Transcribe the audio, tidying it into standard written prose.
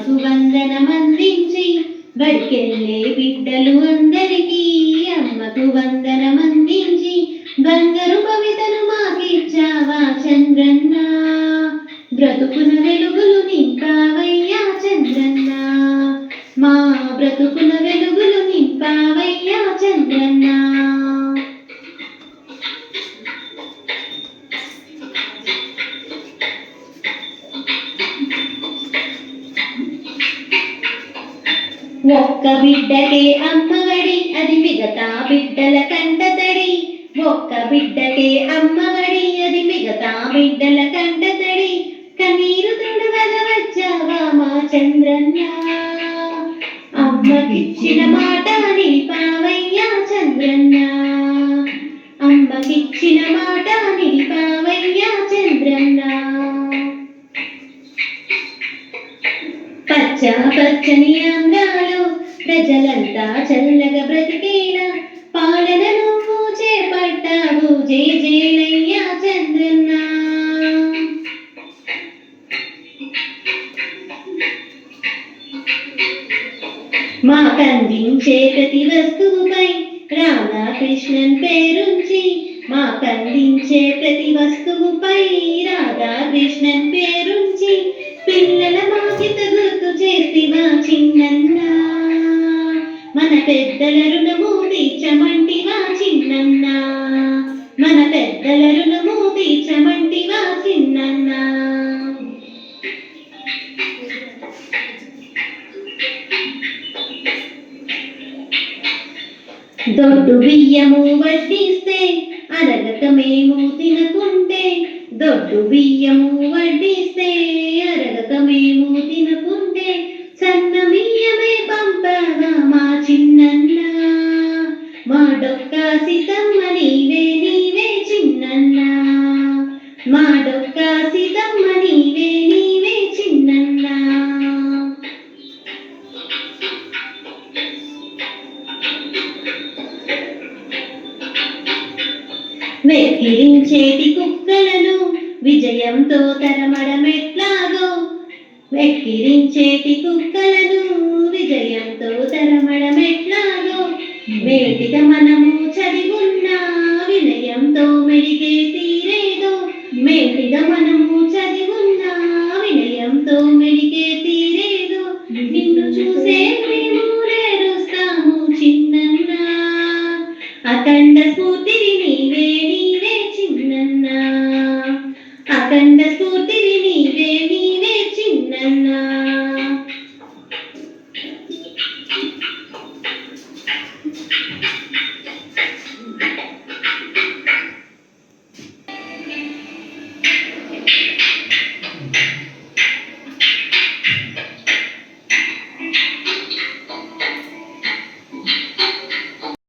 అమ్మకు వందనమందించి బడికెళ్ళే బిడ్డలు అందరికీ అమ్మకు వందనమందించి బంగారు భవితను మాకిచ్చావా చంద్రన్న, బ్రతుకున వెలుగులు నింపావయ్యా చంద్రన్న, మా బ్రతుకున వెలుగులు నింపావయ్యా చంద్రన్న. ఒక్క బిడ్డకే అమ్మఒడి అది మిగతా బిడ్డల కంటతడి, ఒక్క బిడ్డకే అమ్మఒడి అది మిగతా బిడ్డల కంటతడి, కన్నీరు తుడవగ వచ్చావా మా చంద్రన్న, అమ్మకిచ్చిన మాట నిలిపావయ్యా చంద్రన్న, అమ్మకిచ్చిన మాట నిలిపావయ్యా చంద్రన్న. పచ్చ పచ్చని ఆంధ్రాలో ప్రజలంతా చల్లగా బ్రతికేలా పాలన నువ్వు చేపట్టావు జై జైలయ్యా చంద్రన్న. మాకందించే ప్రతి వస్తువుపై రాధాకృష్ణన్ పేరుంచి, మాకందించే ప్రతి వస్తువుపై రాధాకృష్ణన్ పేరుంచి పిల్లల బాధ్యత గుర్తు చేసివా చిన్నన్న, మన పెద్దల రుణము తీర్చమంటివా చిన్నన్న, మన పెద్దల రుణము తీర్చమంటివా చిన్నన్న. దొడ్డు బియ్యము వడ్డిస్తే అరగక మేము తినకుంటే, దొడ్డు బియ్యము వడ్డిస్తే అరగక మేము తినకుంటే సన్న బియ్యమే పంపగా మా చిన్నన్న, మా డొక్కా సీతమ్మ నీవే నీవే చిన్నన్న, మా డొక్కా సీతమ్మ నీవే నీవే చిన్నన్న. వెక్కిరించేటి కుక్కలను విజయంతో తరమడమెట్లాగో, వెక్కిరించేటి కుక్కలను విజయంతో తరమడమెట్లాగో, వేటిగా మనము చదివున్న వినయంతో మెడిగే తీరేదో, మేటిగా మనము చదివున్న వినయంతో మెడిగే